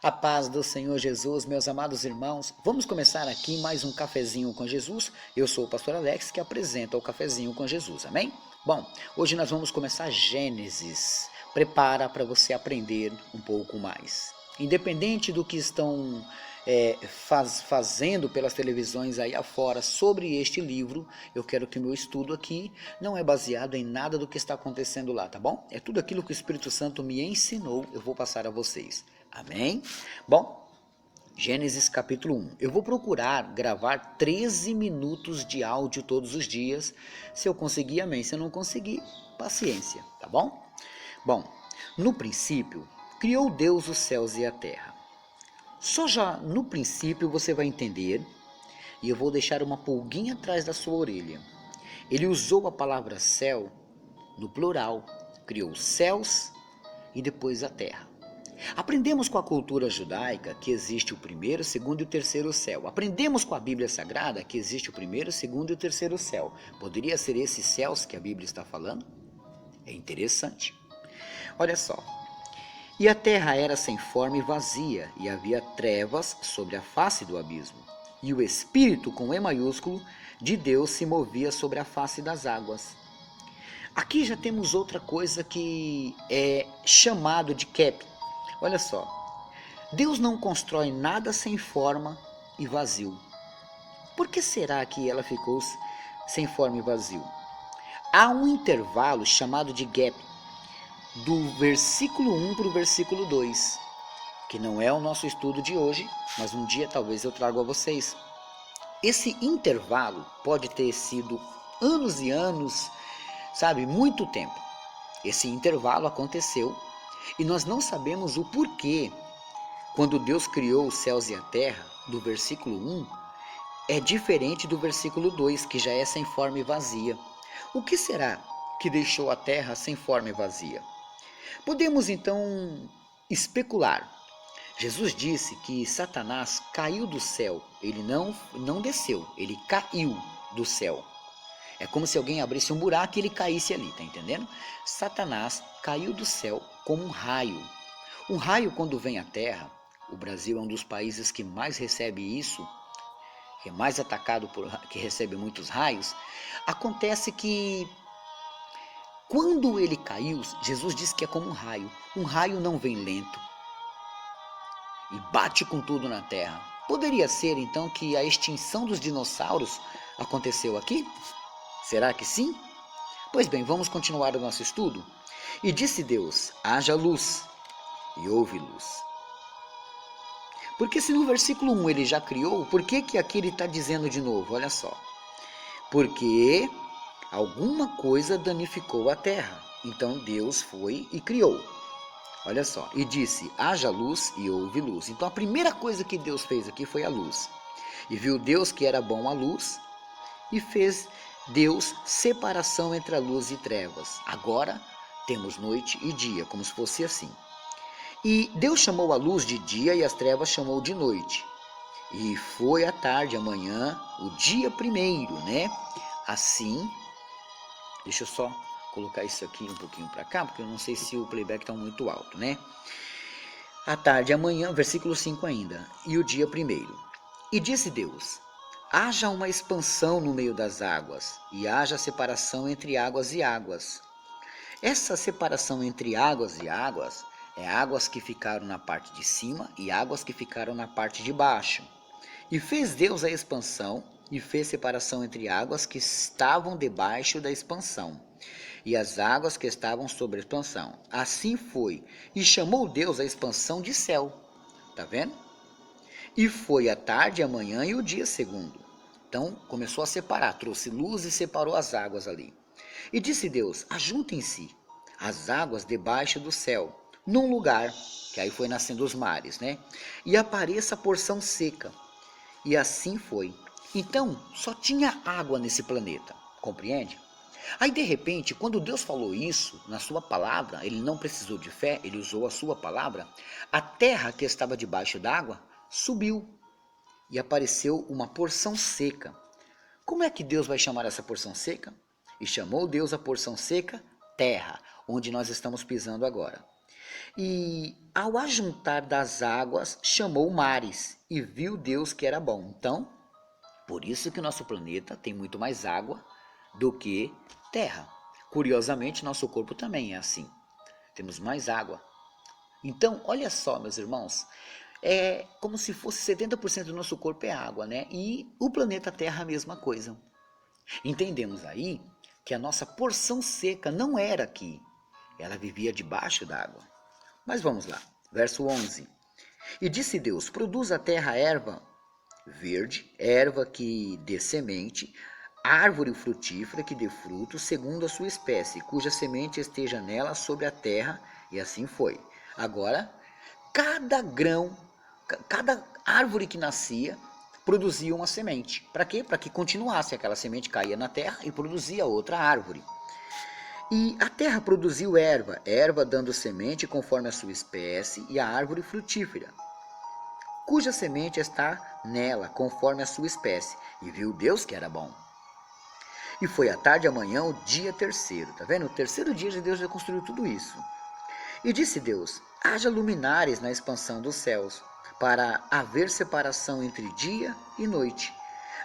A paz do Senhor Jesus, meus amados irmãos. Vamos começar aqui mais um Cafezinho com Jesus. Eu sou o pastor Alex, que apresenta o Cafezinho com Jesus, amém? Bom, hoje nós vamos começar Gênesis. Prepara para você aprender um pouco mais. Independente do que estão fazendo pelas televisões aí afora sobre este livro, eu quero que o meu estudo aqui não é baseado em nada do que está acontecendo lá, tá bom? É tudo aquilo que o Espírito Santo me ensinou, eu vou passar a vocês. Amém? Bom, Gênesis capítulo 1. Eu vou procurar gravar 13 minutos de áudio todos os dias. Se eu conseguir, amém. Se eu não conseguir, paciência, tá bom? Bom, no princípio, criou Deus os céus e a terra. Só já no princípio você vai entender, e eu vou deixar uma pulguinha atrás da sua orelha. Ele usou a palavra céu no plural, criou os céus e depois a terra. Aprendemos com a cultura judaica que existe o primeiro, o segundo e o terceiro céu. Aprendemos com a Bíblia Sagrada que existe o primeiro, o segundo e o terceiro céu. Poderia ser esses céus que a Bíblia está falando? É interessante. Olha só. E a terra era sem forma e vazia, e havia trevas sobre a face do abismo. E o Espírito, com E maiúsculo, de Deus se movia sobre a face das águas. Aqui já temos outra coisa que é chamado de cap. Olha só, Deus não constrói nada sem forma e vazio. Por que será que ela ficou sem forma e vazio? Há um intervalo chamado de gap, do versículo 1 para o versículo 2, que não é o nosso estudo de hoje, mas um dia talvez eu trago a vocês. Esse intervalo pode ter sido anos e anos, sabe, muito tempo. Esse intervalo aconteceu e nós não sabemos o porquê. Quando Deus criou os céus e a terra, do versículo 1, é diferente do versículo 2, que já é sem forma e vazia. O que será que deixou a terra sem forma e vazia? Podemos então especular. Jesus disse que Satanás caiu do céu. Ele não desceu, ele caiu do céu. É como se alguém abrisse um buraco e ele caísse ali, tá entendendo? Satanás caiu do céu como um raio. Um raio, quando vem à terra, o Brasil é um dos países que mais recebe isso, que é mais atacado, que recebe muitos raios. Acontece que quando ele caiu, Jesus disse que é como um raio. Um raio não vem lento e bate com tudo na terra. Poderia ser então que a extinção dos dinossauros aconteceu aqui? Será que sim? Pois bem, vamos continuar o nosso estudo. E disse Deus: haja luz, e houve luz. Porque se no versículo 1 ele já criou, por que aqui ele está dizendo de novo? Olha só. Porque alguma coisa danificou a terra. Então Deus foi e criou. Olha só. E disse, haja luz e houve luz. Então a primeira coisa que Deus fez aqui foi a luz. E viu Deus que era bom a luz e fez Deus separação entre a luz e trevas. Agora temos noite e dia, como se fosse assim. E Deus chamou a luz de dia e as trevas chamou de noite. E foi a tarde, amanhã, o dia primeiro, né? Assim, deixa eu só colocar isso aqui um pouquinho para cá, porque eu não sei se o playback está muito alto, né? A tarde, amanhã, versículo 5 ainda, e o dia primeiro. E disse Deus, haja uma expansão no meio das águas, e haja separação entre águas e águas. Essa separação entre águas e águas é águas que ficaram na parte de cima e águas que ficaram na parte de baixo. E fez Deus a expansão e fez separação entre águas que estavam debaixo da expansão e as águas que estavam sobre a expansão. Assim foi. E chamou Deus a expansão de céu. Tá vendo? E foi a tarde, a manhã e o dia segundo. Então começou a separar, trouxe luz e separou as águas ali. E disse Deus, ajuntem-se as águas debaixo do céu, num lugar, que aí foi nascendo os mares, né? E apareça a porção seca. E assim foi. Então, só tinha água nesse planeta, compreende? Aí, de repente, quando Deus falou isso, na sua palavra, ele não precisou de fé, ele usou a sua palavra, a terra que estava debaixo d'água subiu e apareceu uma porção seca. Como é que Deus vai chamar essa porção seca? E chamou Deus a porção seca terra, onde nós estamos pisando agora. E ao ajuntar das águas, chamou mares, e viu Deus que era bom. Então, por isso que o nosso planeta tem muito mais água do que terra. Curiosamente, nosso corpo também é assim. Temos mais água. Então, olha só, meus irmãos, é como se fosse 70% do nosso corpo é água, né? E o planeta Terra a mesma coisa. Entendemos aí que a nossa porção seca não era aqui. Ela vivia debaixo d'água. Mas vamos lá, verso 11. E disse Deus, produz a terra erva verde, erva que dê semente, árvore frutífera que dê fruto, segundo a sua espécie, cuja semente esteja nela sobre a terra, e assim foi. Agora, cada grão, cada árvore que nascia, produzia uma semente. Para quê? Para que continuasse aquela semente, caía na terra e produzia outra árvore. E a terra produziu erva, erva dando semente conforme a sua espécie, e a árvore frutífera, cuja semente está nela, conforme a sua espécie. E viu Deus que era bom. E foi à tarde e amanhã o dia terceiro. Tá vendo? O terceiro dia de Deus já construiu tudo isso. E disse Deus, haja luminares na expansão dos céus, para haver separação entre dia e noite.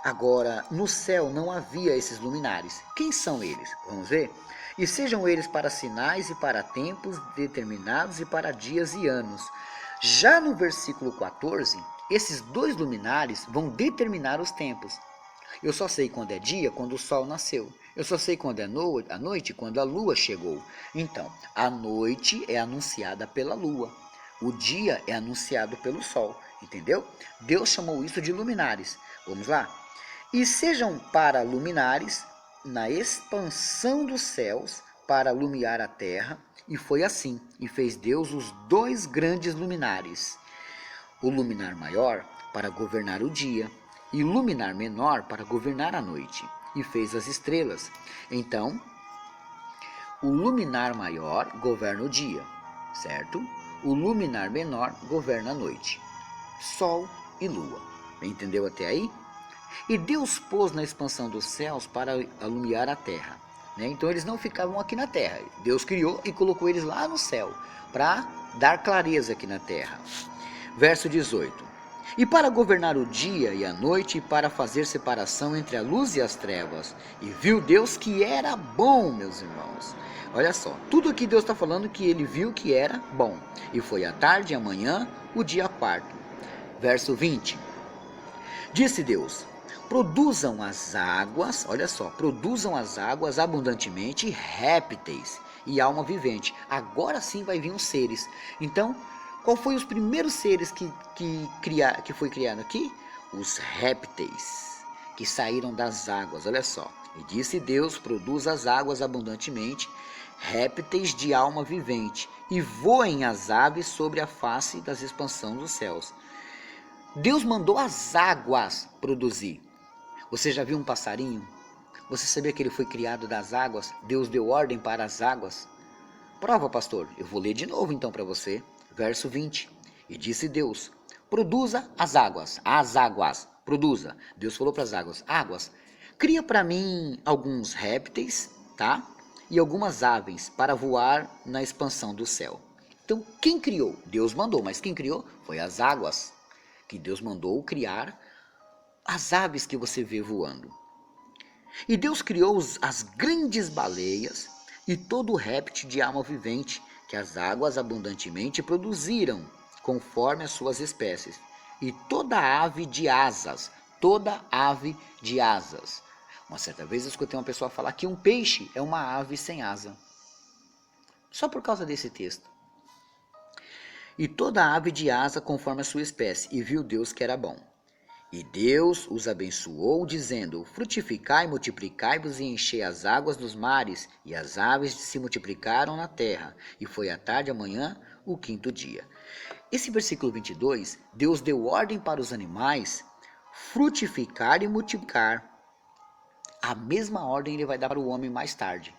Agora, no céu não havia esses luminares. Quem são eles? Vamos ver? E sejam eles para sinais e para tempos determinados e para dias e anos. Já no versículo 14, esses dois luminares vão determinar os tempos. Eu só sei quando é dia, quando o sol nasceu. Eu só sei quando é a noite, quando a lua chegou. Então, a noite é anunciada pela lua. O dia é anunciado pelo sol. Entendeu? Deus chamou isso de luminares. Vamos lá? E sejam para luminares na expansão dos céus, para iluminar a terra. E foi assim. E fez Deus os dois grandes luminares. O luminar maior para governar o dia, e o luminar menor para governar a noite. E fez as estrelas. Então, o luminar maior governa o dia, certo? O luminar menor governa a noite. Sol e lua. Entendeu até aí? E Deus pôs na expansão dos céus para iluminar a terra. Né? Então eles não ficavam aqui na terra. Deus criou e colocou eles lá no céu, para dar clareza aqui na terra. Verso 18. E para governar o dia e a noite, e para fazer separação entre a luz e as trevas. E viu Deus que era bom, meus irmãos. Olha só, tudo aqui Deus está falando que ele viu que era bom. E foi à tarde e amanhã, o dia quarto. Verso 20. Disse Deus, produzam as águas, olha só, produzam as águas abundantemente répteis e alma vivente. Agora sim vai vir os seres. Então, qual foi os primeiros seres que foi criado aqui? Os répteis, que saíram das águas, olha só. E disse Deus, produz as águas abundantemente, répteis de alma vivente, e voem as aves sobre a face das expansões dos céus. Deus mandou as águas produzir. Você já viu um passarinho? Você sabia que ele foi criado das águas? Deus deu ordem para as águas? Prova, pastor. Eu vou ler de novo então para você. Verso 20. E disse Deus, produza as águas, produza. Deus falou para as águas, cria para mim alguns répteis, tá? E algumas aves para voar na expansão do céu. Então, quem criou? Deus mandou, mas quem criou? Foi as águas, que Deus mandou criar as aves que você vê voando. E Deus criou as grandes baleias e todo o réptil de alma vivente que as águas abundantemente produziram, conforme as suas espécies, e toda ave de asas, Uma certa vez eu escutei uma pessoa falar que um peixe é uma ave sem asa, só por causa desse texto. E toda ave de asa conforme a sua espécie, e viu Deus que era bom. E Deus os abençoou, dizendo, frutificai, multiplicai-vos e enchei as águas dos mares, e as aves se multiplicaram na terra. E foi à tarde e amanhã o quinto dia. Esse versículo 22, Deus deu ordem para os animais frutificar e multiplicar. A mesma ordem ele vai dar para o homem mais tarde.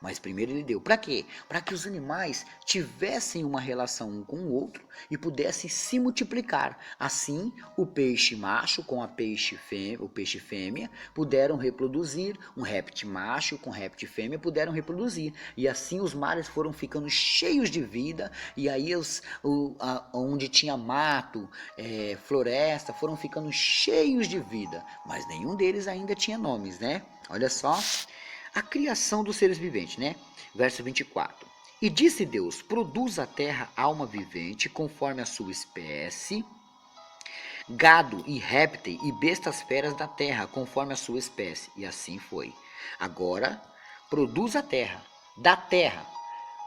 Mas primeiro ele deu. Para quê? Para que os animais tivessem uma relação um com o outro e pudessem se multiplicar. Assim, o peixe macho com a o peixe fêmea puderam reproduzir, um réptil macho com réptil fêmea puderam reproduzir. E assim os mares foram ficando cheios de vida, e aí onde tinha mato, floresta, foram ficando cheios de vida. Mas nenhum deles ainda tinha nomes, né? Olha só. A criação dos seres viventes, né? Verso 24. E disse Deus, produz a terra alma vivente, conforme a sua espécie, gado e répteis e bestas feras da terra, conforme a sua espécie. E assim foi. Agora, produz a terra, da terra.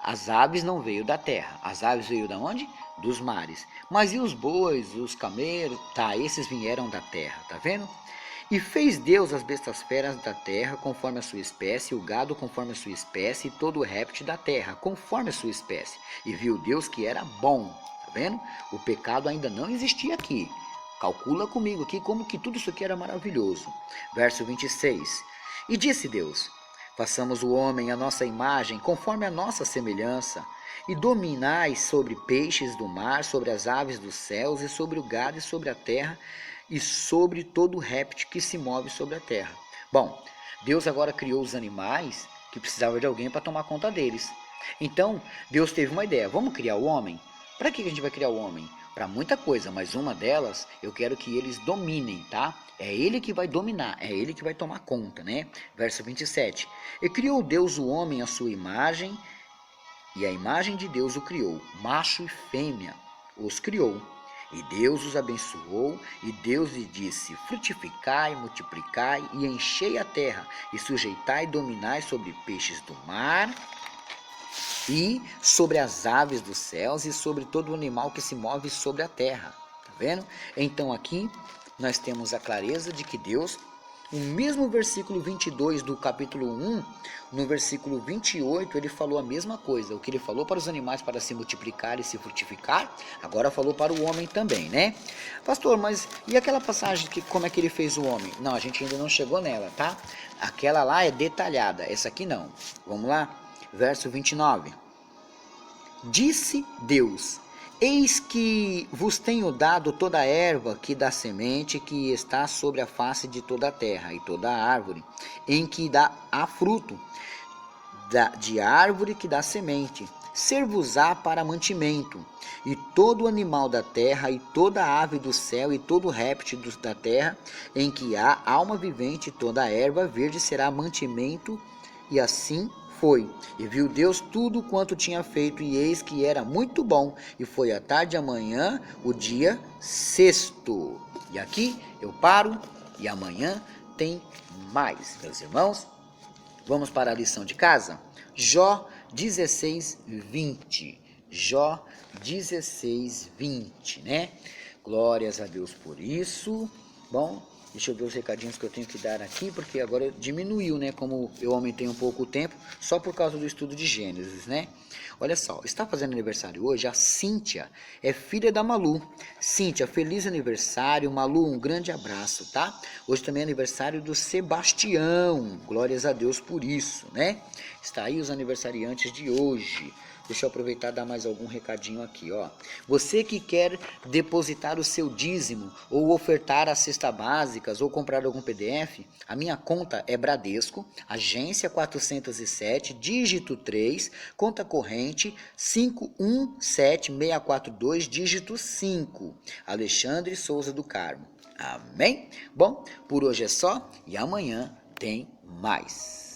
As aves não veio da terra. As aves veio da onde? Dos mares. Mas e os bois, os camelos? Tá, esses vieram da terra, tá vendo? E fez Deus as bestas feras da terra, conforme a sua espécie, o gado conforme a sua espécie, e todo o réptil da terra, conforme a sua espécie. E viu Deus que era bom. Tá vendo? O pecado ainda não existia aqui. Calcula comigo aqui como que tudo isso aqui era maravilhoso. Verso 26. E disse Deus, façamos o homem à nossa imagem, conforme a nossa semelhança, e dominai sobre peixes do mar, sobre as aves dos céus, e sobre o gado e sobre a terra, e sobre todo réptil que se move sobre a terra. Bom, Deus agora criou os animais que precisavam de alguém para tomar conta deles. Então, Deus teve uma ideia, vamos criar o homem? Para que a gente vai criar o homem? Para muita coisa, mas uma delas eu quero que eles dominem, tá? É ele que vai dominar, é ele que vai tomar conta, né? Verso 27. E criou Deus o homem à sua imagem, e a imagem de Deus o criou, macho e fêmea os criou. E Deus os abençoou, e Deus lhe disse, frutificai, multiplicai, e enchei a terra, e sujeitai e dominai sobre peixes do mar, e sobre as aves dos céus, e sobre todo animal que se move sobre a terra. Tá vendo? Então aqui nós temos a clareza de que Deus, no mesmo versículo 22 do capítulo 1, no versículo 28, ele falou a mesma coisa. O que ele falou para os animais para se multiplicar e se frutificar, agora falou para o homem também, né? Pastor, mas e aquela passagem que como é que ele fez o homem? Não, a gente ainda não chegou nela, tá? Aquela lá é detalhada, essa aqui não. Vamos lá? Verso 29. Disse Deus, eis que vos tenho dado toda a erva que dá semente, que está sobre a face de toda a terra, e toda a árvore, em que há fruto, de árvore que dá semente, ser-vos-á para mantimento, e todo animal da terra, e toda ave do céu, e todo réptil da terra, em que há alma vivente, toda a erva verde será mantimento, e assim foi. E viu Deus tudo quanto tinha feito, e eis que era muito bom, e foi a tarde e amanhã o dia sexto. E aqui eu paro, e amanhã tem mais, meus irmãos. Vamos para a lição de casa? Jó 16, 20. Jó 16, 20, né? Glórias a Deus por isso. Bom, deixa eu ver os recadinhos que eu tenho que dar aqui, porque agora diminuiu, né? Como eu aumentei um pouco o tempo, só por causa do estudo de Gênesis, né? Olha só, está fazendo aniversário hoje a Cíntia, é filha da Malu. Cíntia, feliz aniversário. Malu, um grande abraço, tá? Hoje também é aniversário do Sebastião, glórias a Deus por isso, né? Está aí os aniversariantes de hoje. Deixa eu aproveitar e dar mais algum recadinho aqui, ó. Você que quer depositar o seu dízimo, ou ofertar as cestas básicas, ou comprar algum PDF, a minha conta é Bradesco, agência 407, dígito 3, conta corrente 517642, dígito 5. Alexandre Souza do Carmo. Amém? Bom, por hoje é só, e amanhã tem mais.